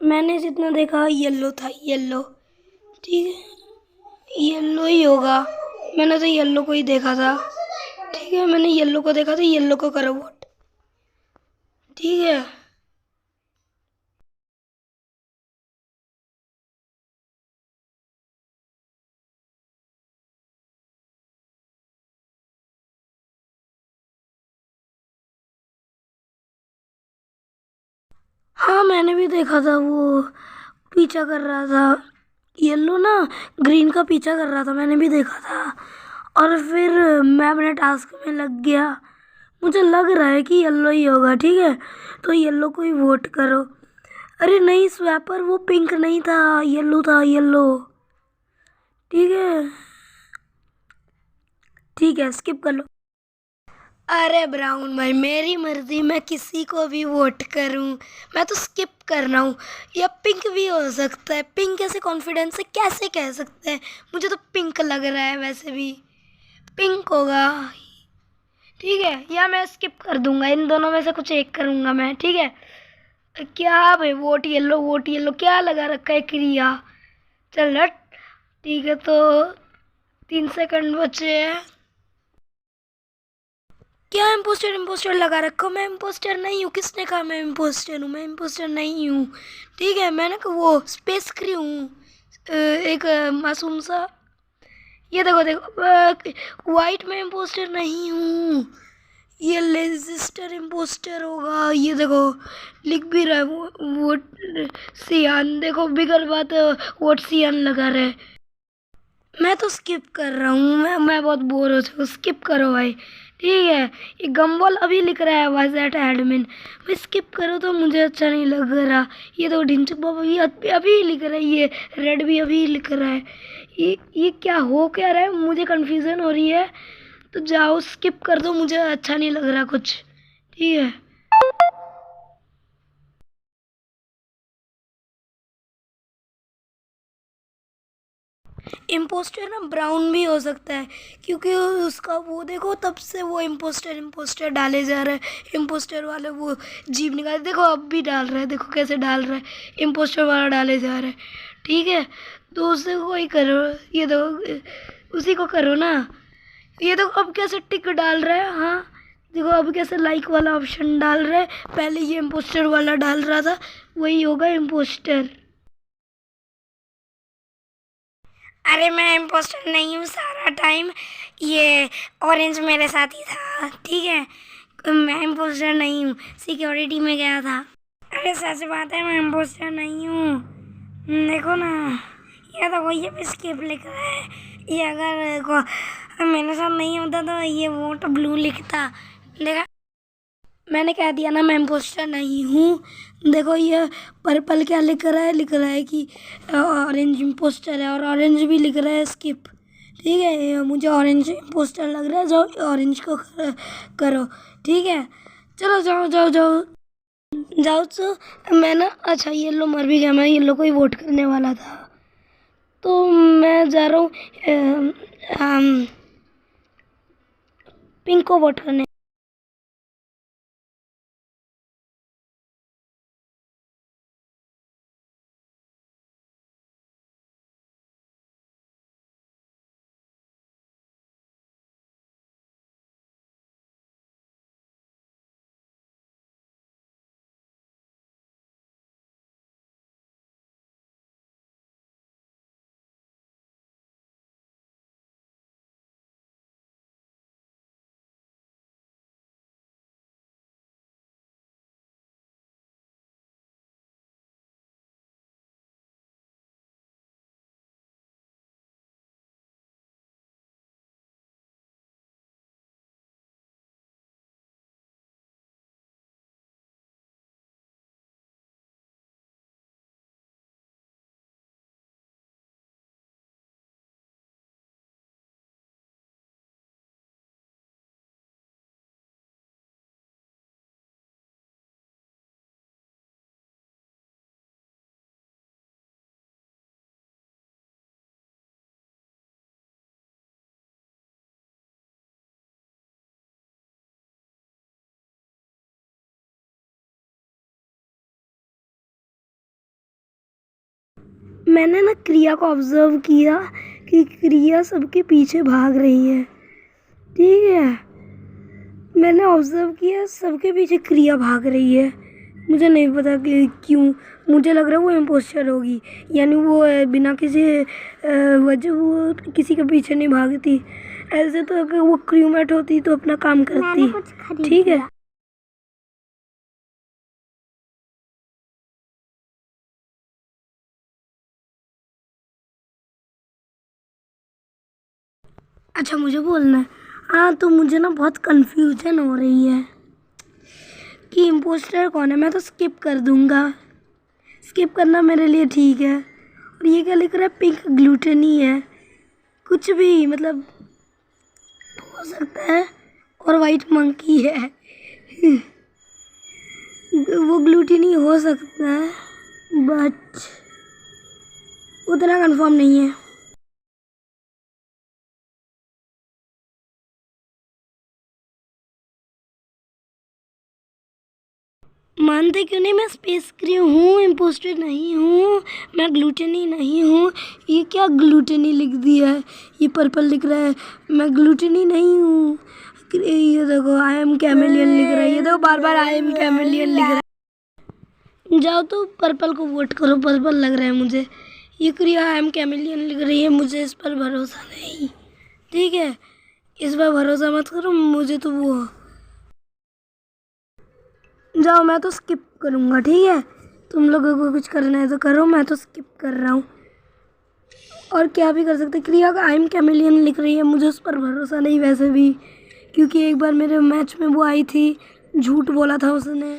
मैंने जितना देखा येलो था, येलो। ठीक है, येलो ही होगा। मैंने तो येलो को ही देखा था। ठीक है, मैंने येलो को देखा था, येलो को करो वोट। ठीक है। हाँ, मैंने भी देखा था, वो पीछा कर रहा था। येलो ना ग्रीन का पीछा कर रहा था, मैंने भी देखा था। और फिर मैं अपने टास्क में लग गया। मुझे लग रहा है कि येलो ही होगा। ठीक है, तो येलो को ही वोट करो। अरे नहीं स्वैपर, वो पिंक नहीं था, येलो था, येलो। ठीक है। ठीक है, स्किप कर लो। अरे ब्राउन भाई, मेरी मर्जी, मैं किसी को भी वोट करूं। मैं तो स्किप कर रहा हूँ। या पिंक भी हो सकता है। पिंक ऐसे कॉन्फिडेंस से कैसे कह सकते हैं? मुझे तो पिंक लग रहा है वैसे भी। पिंक होगा। ठीक है, या मैं स्किप कर दूंगा, इन दोनों में से कुछ एक करूंगा मैं। ठीक है। क्या भाई, वोट येलो, वोट येलो क्या लगा रखा है, क्रिया। चल हट। ठीक है, तो 3 सेकंड बचे हैं। क्या इम्पोस्टर इम्पोस्टर लगा रखा? मैं इम्पोस्टर नहीं हूँ। किसने कहा मैं इम्पोस्टर हूँ? मैं इम्पोस्टर नहीं हूँ। ठीक है, मैंने कहा वो स्पेस क्री हूँ। एक मासूम सा। ये देखो देखो, वाइट में इम्पोस्टर नहीं हूँ। ये लेजिस्टर इम्पोस्टर होगा। ये देखो, लिख भी रहा है वो सियान। देखो बिगर बात वोट सियान लगा रहा है। मैं तो स्किप कर रहा हूँ। मैं बहुत बोर हो चुका हूँ। स्किप करो भाई। ठीक है। ये गम्बल अभी लिख रहा है वाज एट एडमिन। भाई स्किप करो, तो मुझे अच्छा नहीं लग रहा। ये तो ढिंचक बाबा भी अभी लिख रहा है। ये रेड भी अभी लिख रहा है। ये क्या हो क्या रहा है? मुझे कन्फ्यूज़न हो रही है। तो जाओ स्किप कर दो, मुझे अच्छा नहीं लग रहा कुछ। ठीक है। इम्पोस्टर ना ब्राउन भी हो सकता है, क्योंकि उसका वो देखो, तब से वो इम्पोस्टर इम्पोस्टर डाले जा रहे हैं। इम्पोस्टर वाले वो जीभ निकाल, देखो अब भी डाल रहा है, देखो कैसे डाल रहा है। इम्पोस्टर वाला डाले जा रहा है। ठीक है, तो उसे कोई करो। ये देखो, उसी को करो ना। ये देखो अब कैसे टिक डाल रहा है। हाँ, देखो अब कैसे लाइक वाला ऑप्शन डाल रहा है। पहले ये इम्पोस्टर वाला डाल रहा था, वही होगा इम्पोस्टर। अरे मैं इम्पोस्टर नहीं हूँ सारा टाइम। ये ऑरेंज मेरे साथ ही था। ठीक है, मैं इम्पोस्टर नहीं हूँ, सिक्योरिटी में गया था। अरे सच बात है, मैं इम्पोस्टर नहीं हूँ। देखो ना, ये देखो, ये भी स्किप लिख रहा है। ये अगर मेरे साथ नहीं होता तो ये वोट ब्लू लिखता। देखा, मैंने कह दिया ना मैं इम्पोस्टर नहीं हूँ। देखो ये पर्पल क्या लिख रहा है? लिख रहा है कि ऑरेंज इम्पोस्टर है, और ऑरेंज भी लिख रहा है स्किप। ठीक है, ये मुझे ऑरेंज इम्पोस्टर लग रहा है। जाओ ऑरेंज को करो। ठीक है, चलो जाओ जाओ जाओ। जाओ तो मैं ना, अच्छा येलो मर भी गया, मैं येलो को ही वोट करने वाला था। तो मैं जा रहा हूँ पिंक को वोट करने। मैंने ना क्रिया को ऑब्जर्व किया कि क्रिया सबके पीछे भाग रही है। ठीक है, मैंने ऑब्जर्व किया सबके पीछे क्रिया भाग रही है। मुझे नहीं पता कि क्यों, मुझे लग रहा है वो इम्पोस्टर होगी। यानी वो बिना किसी वजह वो किसी के पीछे नहीं भागती। ऐसे तो अगर वो क्रूमेट होती तो अपना काम करती। ठीक है, अच्छा मुझे बोलना है। हाँ, तो मुझे ना बहुत कंफ्यूजन हो रही है कि इम्पोस्टर कौन है। मैं तो स्किप कर दूंगा, स्किप करना मेरे लिए ठीक है। और ये क्या लिख रहा है, पिंक ग्लूटेनी है, कुछ भी मतलब हो सकता है। और वाइट मंकी है वो ग्लूटेनी हो सकता है, बट उतना कंफर्म नहीं है। मानते क्यों नहीं, मैं स्पेस क्रू हूँ, इम्पोस्टर नहीं हूँ, मैं ग्लूटेनी नहीं हूँ। ये क्या ग्लूटेनी लिख दिया है, ये पर्पल लिख रहा है, मैं ग्लूटेनी नहीं हूँ। ये देखो आई एम कैमेलियन लिख रहा है, ये देखो बार बार आई एम कैमेलियन लिख रहा है। जाओ तो पर्पल को वोट करो, पर्पल लग रहा है मुझे। ये क्रिया आई एम कैमेलियन लिख रही है, मुझे इस पर भरोसा नहीं। ठीक है, इस पर भरोसा मत करो, मुझे तो वो जाओ, मैं तो स्किप करूँगा। ठीक है, तुम लोगों को कुछ करना है तो करो, मैं तो स्किप कर रहा हूँ। और क्या भी कर सकते। क्रिया का आई एम कैमेलियन लिख रही है, मुझे उस पर भरोसा नहीं वैसे भी, क्योंकि एक बार मेरे मैच में वो आई थी, झूठ बोला था उसने।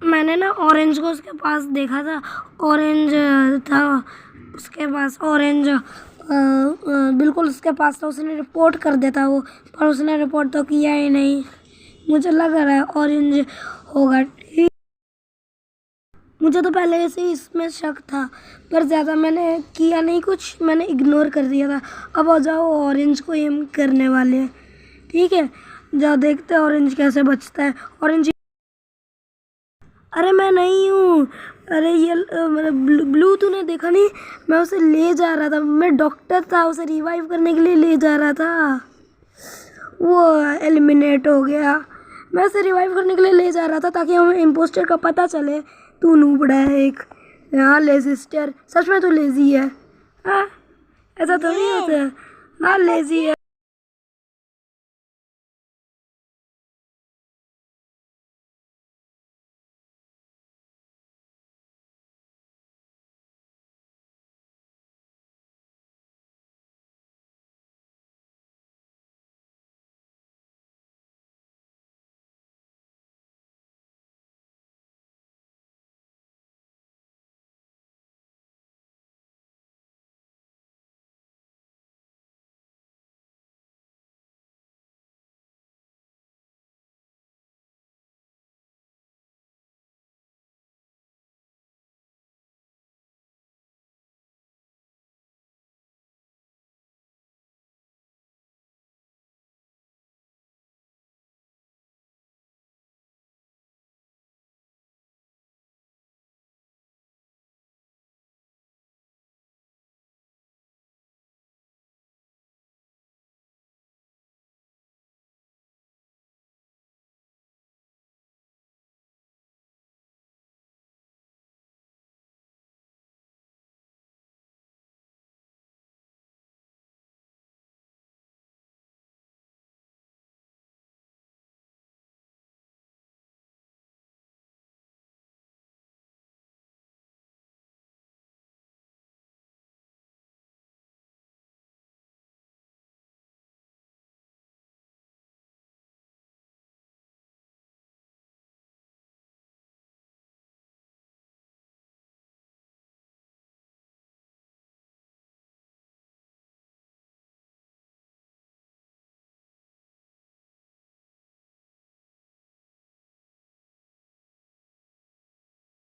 मैंने ना ऑरेंज को उसके पास देखा था, ऑरेंज था उसके पास, ऑरेंज बिल्कुल उसके पास था। उसने रिपोर्ट कर देता वो, पर उसने रिपोर्ट तो किया ही नहीं। मुझे लग रहा है ऑरेंज होगा। ठीक, मुझे तो पहले से ही इसमें शक था, पर ज़्यादा मैंने किया नहीं कुछ, मैंने इग्नोर कर दिया था। अब आ जाओ, ऑरेंज को एम करने वाले हैं। ठीक है, जा देखते हैं ऑरेंज कैसे बचता है। ऑरेंज, अरे मैं नहीं हूँ। अरे ये ब्लू तूने देखा नहीं, मैं उसे ले जा रहा था, मैं डॉक्टर था, उसे रिवाइव करने के लिए ले जा रहा था। वो एलिमिनेट हो गया। मैं उसे रिवाइव करने के लिए ले जा रहा था ताकि हमें इम्पोस्टर का पता चले। तू नूबड़ा है एक। हाँ लेजिस्टर, सच में तू लेजी है। हाँ ऐसा तो नहीं होता है। हाँ लेजी है।